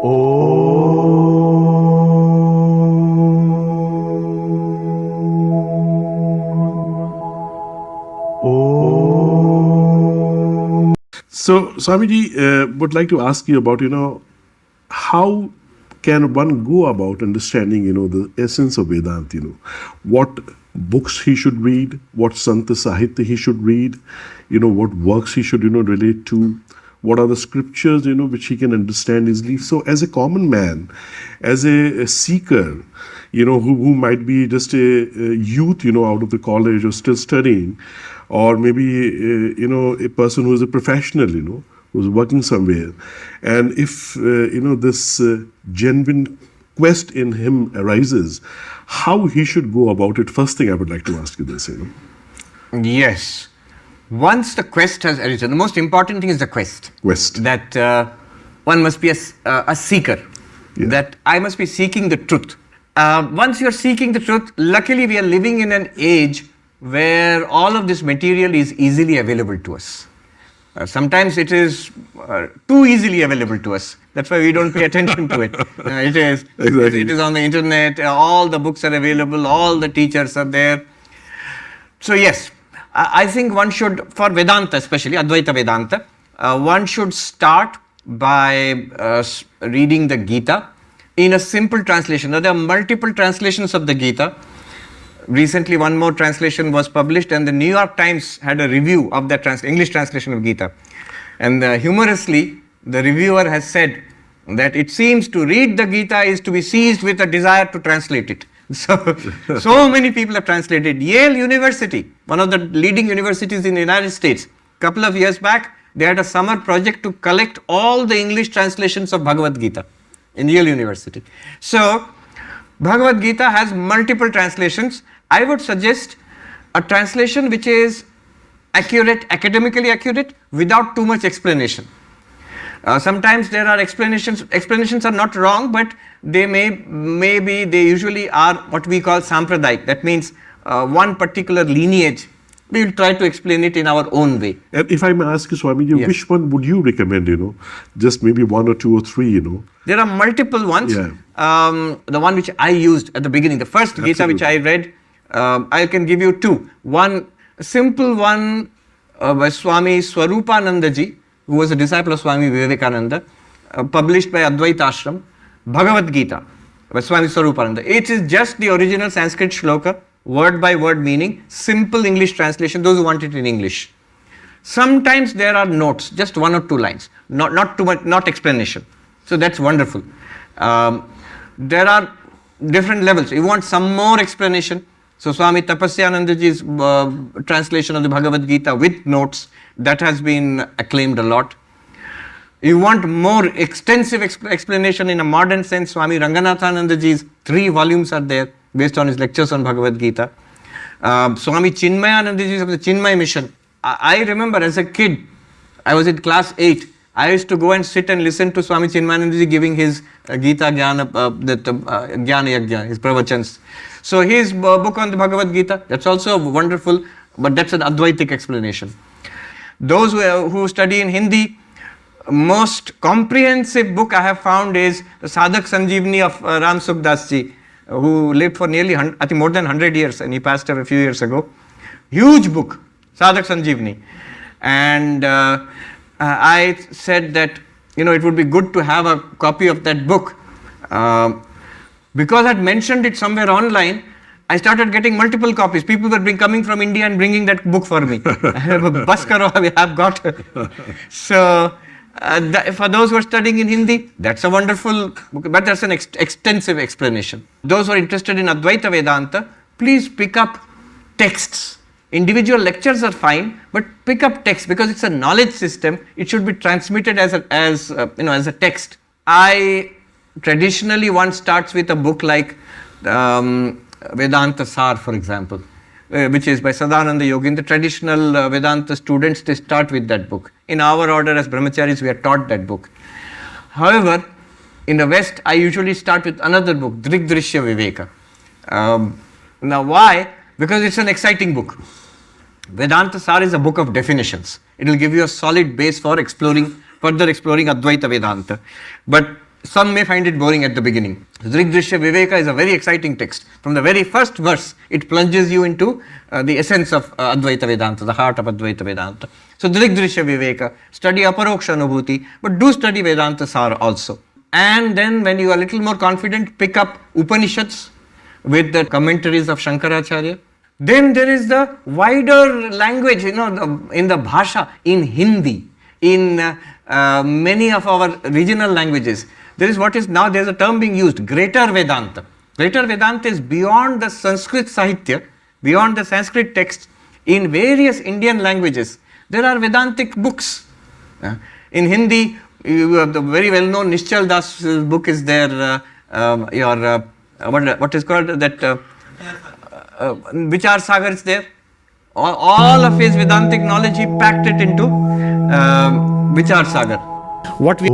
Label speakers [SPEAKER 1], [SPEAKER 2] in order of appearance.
[SPEAKER 1] So, Swamiji, would like to ask you about, how can one go about understanding, the essence of Vedanta, what books he should read, what Santa Sahitya he should read, what works he should, relate to, what are the scriptures, which he can understand easily. So as a common man, as a seeker, who might be just a youth, out of the college or still studying, or maybe, a person who is a professional, who's working somewhere. And if, this genuine quest in him arises, how he should go about it? First thing I would like to ask you this,
[SPEAKER 2] Yes. Once the quest has arisen, the most important thing is the quest. That one must be a seeker. Yeah. That I must be seeking the truth. Once you're seeking the truth, luckily we are living in an age where all of this material is easily available to us. Sometimes it is too easily available to us. That's why we don't pay attention to it. It is. Exactly. It is on the internet. All the books are available. All the teachers are there. So yes, I think one should, for Vedanta especially, Advaita Vedanta, one should start by reading the Gita in a simple translation. Now, there are multiple translations of the Gita. Recently, one more translation was published, and the New York Times had a review of that English translation of Gita. And humorously, the reviewer has said that it seems to read the Gita is to be seized with a desire to translate it. So many people have translated. Yale University, one of the leading universities in the United States, a couple of years back, they had a summer project to collect all the English translations of Bhagavad Gita in Yale University. So, Bhagavad Gita has multiple translations. I would suggest a translation which is accurate, academically accurate, without too much explanation. Sometimes there are explanations are not wrong, but they they usually are what we call sampradayik. That means one particular lineage. We will try to explain it in our own way.
[SPEAKER 1] And if I may ask you, Swamiji, yes, which one would you recommend, just maybe one or two or three,
[SPEAKER 2] There are multiple ones. Yeah. The one which I used at the beginning, the first Absolutely. Gita which I read, I can give you two. One, a simple one by Swami Sarvapriyananda ji, who was a disciple of Swami Vivekananda, published by Advaita Ashram, Bhagavad Gita by Swami Sarvapriyananda. It is just the original Sanskrit shloka, word by word meaning, simple English translation, those who want it in English. Sometimes there are notes, just one or two lines, not too much, not explanation. So that's wonderful. There are different levels. You want some more explanation. So Swami Tapasyanandaji's translation of the Bhagavad Gita with notes, that has been acclaimed a lot. You want more extensive explanation in a modern sense, Swami Ranganathanandaji's 3 volumes are there based on his lectures on Bhagavad Gita. Swami Chinmayanandaji of the Chinmay Mission. I remember as a kid, I was in class 8, I used to go and sit and listen to Swami Chinmayanandaji giving his Gita Jnana, Jnana Yajna, his pravachans. So his book on the Bhagavad Gita, that's also wonderful, but that's an Advaitic explanation. Those who study in Hindi, most comprehensive book I have found is the Sadhak Sanjeevani of Ram Sukhdas ji, who lived for nearly, I think, more than 100 years, and he passed away a few years ago. Huge book, Sadhak Sanjeevani. And I said that, it would be good to have a copy of that book. Because I had mentioned it somewhere online, I started getting multiple copies. People were coming from India and bringing that book for me. Bas karo, I have got it. So, for those who are studying in Hindi, that's a wonderful book, but that's an extensive explanation. Those who are interested in Advaita Vedanta, please pick up texts. Individual lectures are fine, but pick up text because it's a knowledge system. It should be transmitted as a text. I traditionally one starts with a book like Vedanta Sar, for example, which is by Sadananda Yogi. In the traditional Vedanta students, they start with that book. In our order as brahmacharis, we are taught that book. However, in the West, I usually start with another book, Drigdrishya Viveka. Now why? Because it's an exciting book. Vedanta Sar is a book of definitions. It will give you a solid base for further exploring Advaita Vedanta. But some may find it boring at the beginning. Drigdrishya Viveka is a very exciting text. From the very first verse, it plunges you into the essence of Advaita Vedanta, the heart of Advaita Vedanta. So Drigdrishya Viveka, study Aparoksha Anubhuti, but do study Vedanta Sar also. And then when you are a little more confident, pick up Upanishads with the commentaries of Shankaracharya. Then there is the wider language, in the Bhasha, in Hindi, in many of our regional languages. There is there's a term being used, Greater Vedanta. Greater Vedanta is beyond the Sanskrit Sahitya, beyond the Sanskrit text. In various Indian languages, there are Vedantic books. In Hindi, you have the very well-known Nishchal Das book is there, what is called that, Vichar Sagar is there. All of his Vedantic knowledge, he packed it into Vichar Sagar. What we